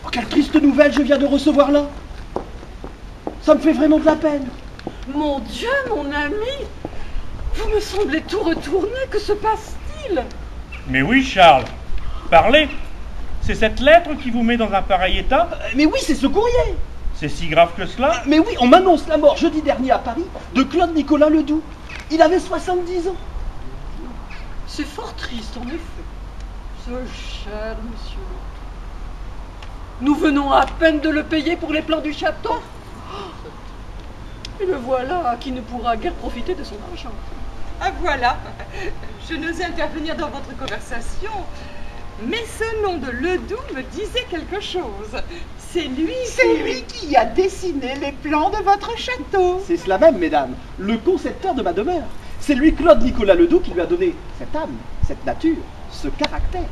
Oh, quelle triste nouvelle je viens de recevoir là. Ça me fait vraiment de la peine. Mon Dieu, mon ami, vous me semblez tout retourné, que se passe-t-il? Mais oui, Charles, parlez. C'est cette lettre qui vous met dans un pareil état? Mais oui, c'est ce courrier. C'est si grave que cela? Mais oui, on m'annonce la mort jeudi dernier à Paris de Claude Nicolas Ledoux. Il avait 70 ans. C'est fort triste, en effet. Ce cher monsieur. Nous venons à peine de le payer pour les plans du château. Et le voilà qui ne pourra guère profiter de son argent. Ah voilà, je n'osais intervenir dans votre conversation, mais ce nom de Ledoux me disait quelque chose. C'est lui qui a dessiné les plans de votre château. C'est cela même, mesdames, le concepteur de ma demeure. C'est lui, Claude Nicolas Ledoux, qui lui a donné cette âme, cette nature, ce caractère.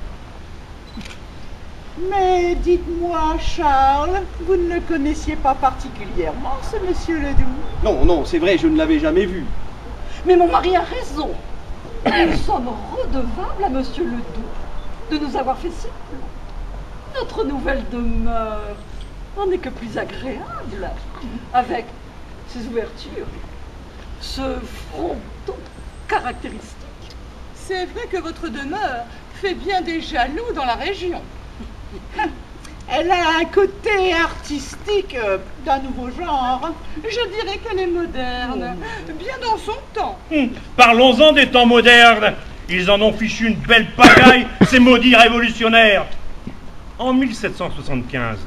Mais dites-moi, Charles, vous ne le connaissiez pas particulièrement, ce monsieur Ledoux? Non, non, c'est vrai, je ne l'avais jamais vu. Mais mon mari a raison. Nous sommes redevables à monsieur Ledoux de nous avoir fait si peu. Notre nouvelle demeure n'en est que plus agréable, avec ses ouvertures, ce fronton caractéristique. C'est vrai que votre demeure fait bien des jaloux dans la région. Elle a un côté artistique d'un nouveau genre. Je dirais qu'elle est moderne, bien dans son temps. Parlons-en des temps modernes. Ils en ont fichu une belle pagaille, ces maudits révolutionnaires. En 1775,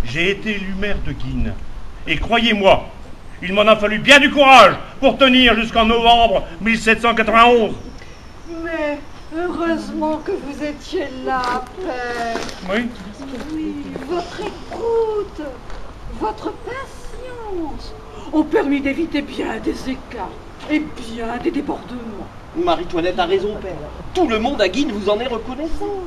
j'ai été élu maire de Guînes. Et croyez-moi, il m'en a fallu bien du courage pour tenir jusqu'en novembre 1791. Mais heureusement que vous étiez là, père. Oui. Oui, votre écoute, votre patience ont permis d'éviter bien des écarts et bien des débordements. Marie-Toinette a raison, père. Tout le monde à Guînes vous en est reconnaissant.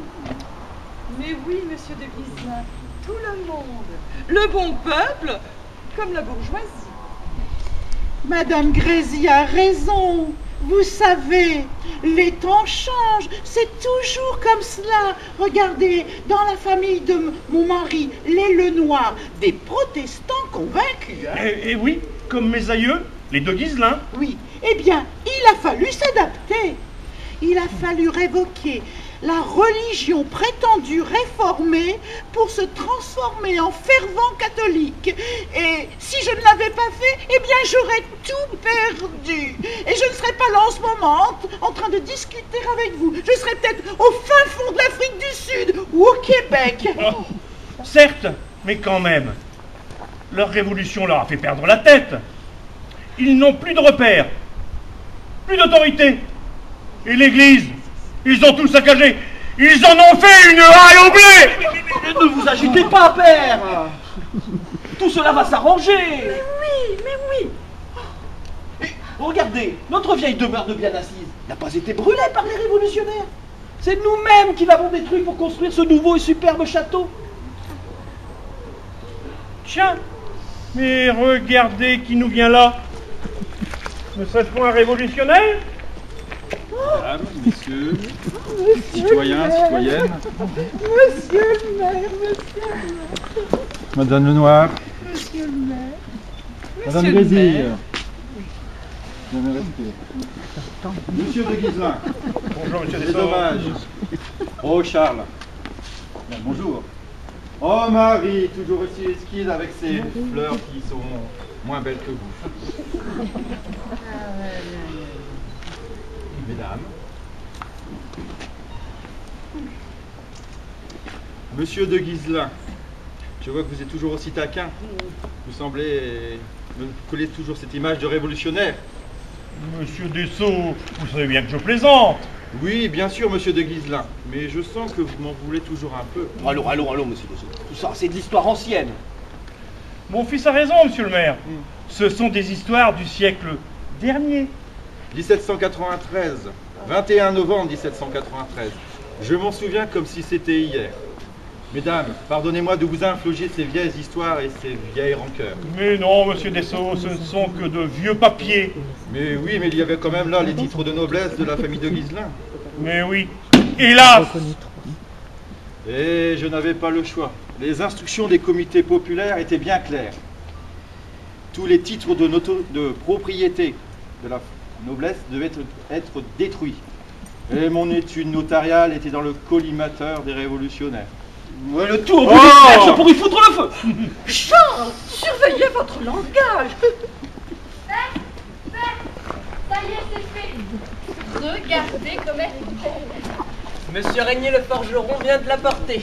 Mais oui, monsieur de Guiselin, tout le monde. Le bon peuple, comme la bourgeoisie. Madame Grésy a raison. Vous savez, les temps changent, c'est toujours comme cela. Regardez, dans la famille de mon mari, les Lenoir, des protestants convaincus. Hein. Et oui, comme mes aïeux, les de Guiselin. Oui, eh bien, il a fallu s'adapter. Il a fallu révoquer la religion prétendue réformée pour se transformer en fervent catholique. Et si je ne l'avais pas fait, eh bien j'aurais tout perdu. Et je ne serais pas là en ce moment en train de discuter avec vous. Je serais peut-être au fin fond de l'Afrique du Sud ou au Québec. Oh, certes, mais quand même. Leur révolution leur a fait perdre la tête. Ils n'ont plus de repères, plus d'autorité. Et l'église, ils ont tout saccagé. Ils en ont fait une halle au blé. Ne vous agitez pas, père. Tout cela va s'arranger. Mais oui. Et regardez, notre vieille demeure de bien assise n'a pas été brûlée par les révolutionnaires. C'est nous-mêmes qui l'avons détruite pour construire ce nouveau et superbe château. Tiens, mais regardez qui nous vient là. Ne serait-ce pas un révolutionnaire? Mesdames, messieurs, citoyens, citoyennes. Monsieur le maire, monsieur le maire. Madame Lenoir. Monsieur le maire. Madame Grésy. Monsieur de Guiselin. Bonjour, monsieur C'est Dessau. dommage. Oh, Charles. Bien, bonjour. Oh, Marie, toujours aussi esquisse avec ses fleurs qui sont moins belles que vous. Mesdames. Monsieur de Guiselin, je vois que vous êtes toujours aussi taquin. Vous semblez me coller toujours cette image de révolutionnaire. Monsieur Dessau, vous savez bien que je plaisante. Oui, bien sûr, monsieur de Guiselin, mais je sens que vous m'en voulez toujours un peu. Allons, monsieur Dessau. Tout ça, c'est de l'histoire ancienne. Mon fils a raison, monsieur le maire. Ce sont des histoires du siècle dernier. 1793, 21 novembre 1793. Je m'en souviens comme si c'était hier. Mesdames, pardonnez-moi de vous infliger ces vieilles histoires et ces vieilles rancœurs. Mais non, monsieur Dessau, ce ne sont que de vieux papiers. Mais oui, mais il y avait quand même là les titres de noblesse de la famille de Guiselin. Mais oui, hélas. Et je n'avais pas le choix. Les instructions des comités populaires étaient bien claires. Tous les titres de propriété de la noblesse devaient être détruits. Et mon étude notariale était dans le collimateur des révolutionnaires. Ouais, le tout au bout du cercle pour y foutre le feu. Charles, surveillez votre langage. Ça y est, c'est fait. Regardez comme elle est belle. Monsieur Régnier le forgeron vient de l'apporter.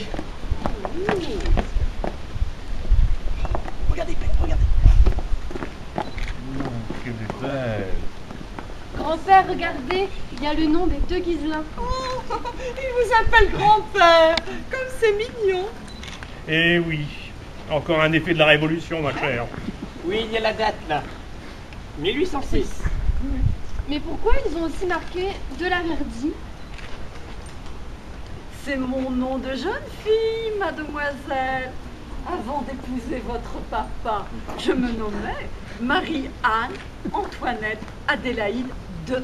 Regardez, père, regardez. Quelle est belle. Grand-père, regardez, il y a le nom des deux Ghiselin. Oh, il vous appelle grand-père, comme c'est mignon. Eh oui, encore un effet de la Révolution, ma chère. Oui, il y a la date là. 1806. Mais pourquoi ils ont aussi marqué de la Verdie? C'est mon nom de jeune fille, mademoiselle. Avant d'épouser votre papa, je me nommais Marie-Anne Antoinette Adélaïde de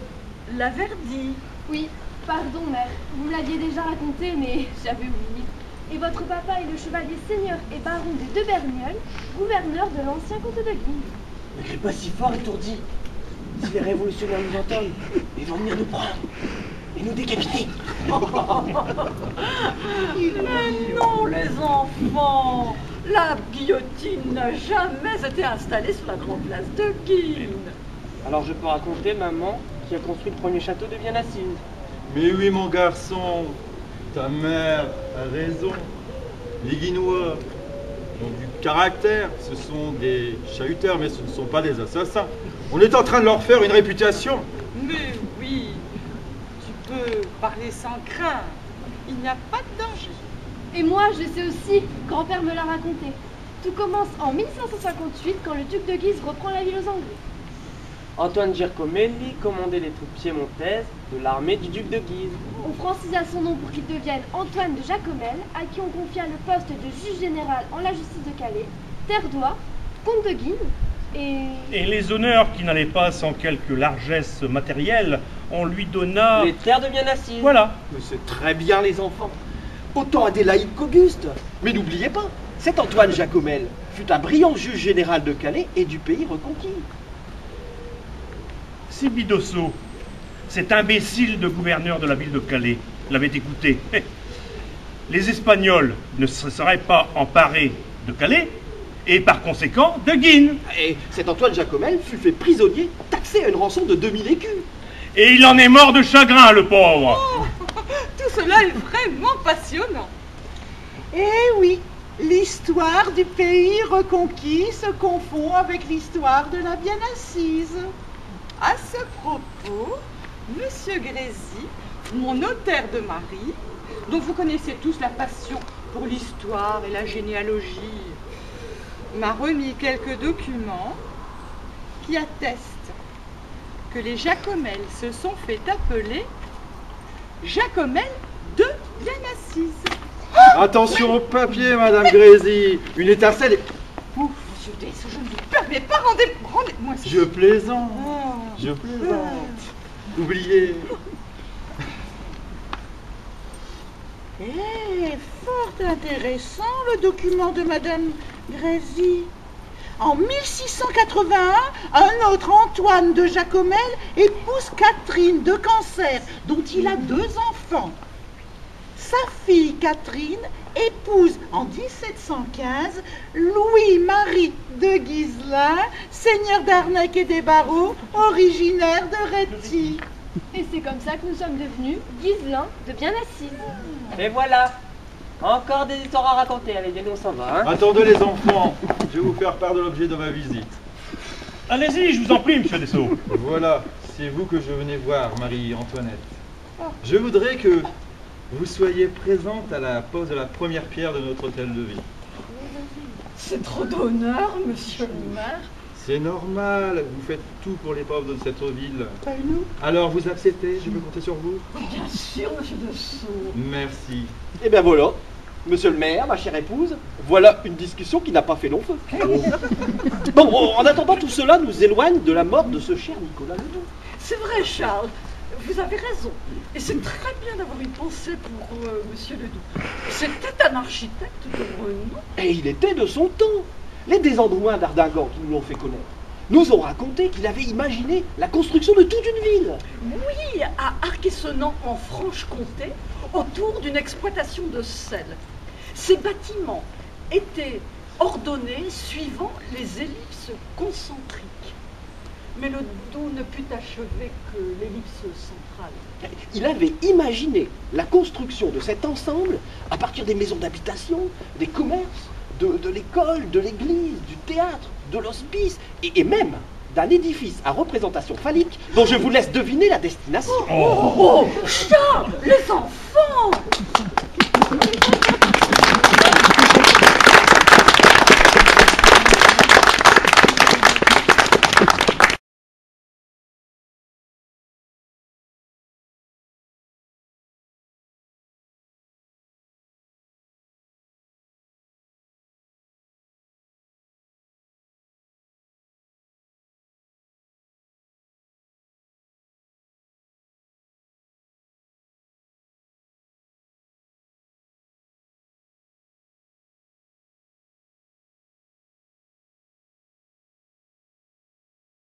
Laverdie. Oui, pardon mère, vous me l'aviez déjà raconté, mais j'avais oublié. Et votre papa est le chevalier seigneur et baron des deux Bernioles, gouverneur de l'ancien comte de Guise. Ne crie pas si fort, étourdi. Si les révolutionnaires nous entendent, ils vont venir nous prendre et nous décapiter. Mais non, les enfants, la guillotine n'a jamais été installée sur la grande place de Guise. Alors je peux raconter maman qui a construit le premier château de Vienne-Assise. Mais oui, mon garçon, ta mère a raison. Les Guinois ont du caractère, ce sont des chahuteurs, mais ce ne sont pas des assassins. On est en train de leur faire une réputation. Mais oui, tu peux parler sans crainte. Il n'y a pas de danger. Et moi, je sais aussi, grand-père me l'a raconté. Tout commence en 1558 quand le duc de Guise reprend la ville aux Anglais. Antoine Giacomelli commandait les troupes piémontaises de l'armée du duc de Guise. On francisa son nom pour qu'il devienne Antoine de Jacomel, à qui on confia le poste de juge général en la justice de Calais, Terdois, comte de Guines, Et les honneurs qui n'allaient pas sans quelque largesse matérielle, on lui donna... Les terres de Vienne-Assise. Voilà. Mais c'est très bien, les enfants. Autant Adélaïde qu'Auguste. Mais n'oubliez pas, cet Antoine Jacomel fut un brillant juge général de Calais et du pays reconquis. Si Bidosso, cet imbécile de gouverneur de la ville de Calais, l'avait écouté, les Espagnols ne se seraient pas emparés de Calais et par conséquent de Guines. Et cet Antoine Jacomel fut fait prisonnier, taxé à une rançon de 2000 écus. Et il en est mort de chagrin, le pauvre. Tout cela est vraiment passionnant. Eh oui, l'histoire du pays reconquis se confond avec l'histoire de la Vienne-Assise. À ce propos, Monsieur Grésy, mon notaire de mari, dont vous connaissez tous la passion pour l'histoire et la généalogie, m'a remis quelques documents qui attestent que les Jacomel se sont fait appeler Jacomel de Vienne-Assise. Attention au papier, Madame Grésy. Une étincelle est... Ouf, Monsieur Dess, je ne vous permets pas, rendez-moi ça. Je plaisante. Oh. Je plaisante. Oubliez. Fort intéressant le document de Madame Grésy. En 1681, un autre Antoine de Jacomel épouse Catherine de Cancer, dont il a 2 enfants. Sa fille Catherine épouse en 1715 Louis-Marie de Ghiselin, seigneur d'Arnec et des Barreaux, originaire de Réty. Et c'est comme ça que nous sommes devenus Ghiselin de Vienne-Assise. Et voilà. Encore des histoires à raconter. Allez, viens, nous on s'en va. Hein. Attendez les enfants, je vais vous faire part de l'objet de ma visite. Allez-y, je vous en prie, monsieur Dessau. Voilà, c'est vous que je venais voir, Marie-Antoinette. Je voudrais que vous soyez présente à la pose de la première pierre de notre hôtel de ville. C'est trop d'honneur, monsieur le maire. C'est normal, vous faites tout pour les pauvres de cette ville. Pas nous. Alors vous acceptez, je peux compter sur vous? Bien sûr, monsieur Dessau. Merci. Et bien voilà, monsieur le maire, ma chère épouse, voilà une discussion qui n'a pas fait long feu. Bon, en attendant, tout cela nous éloigne de la mort de ce cher Nicolas Ledoux. C'est vrai, Charles. vous avez raison. Et c'est très bien d'avoir une pensée pour Monsieur Ledoux. C'était un architecte de renom. Et il était de son temps. Les désandrouins d'Ardingan qui nous l'ont fait connaître nous ont raconté qu'il avait imaginé la construction de toute une ville. Oui, à Arquessonant en Franche-Comté, autour d'une exploitation de sel. Ces bâtiments étaient ordonnés suivant les ellipses concentriques. Mais le Doux ne put achever que l'ellipse centrale. Il avait imaginé la construction de cet ensemble à partir des maisons d'habitation, des commerces, de l'école, de l'église, du théâtre, de l'hospice et même d'un édifice à représentation phallique dont je vous laisse deviner la destination. Oh, chat, les enfants!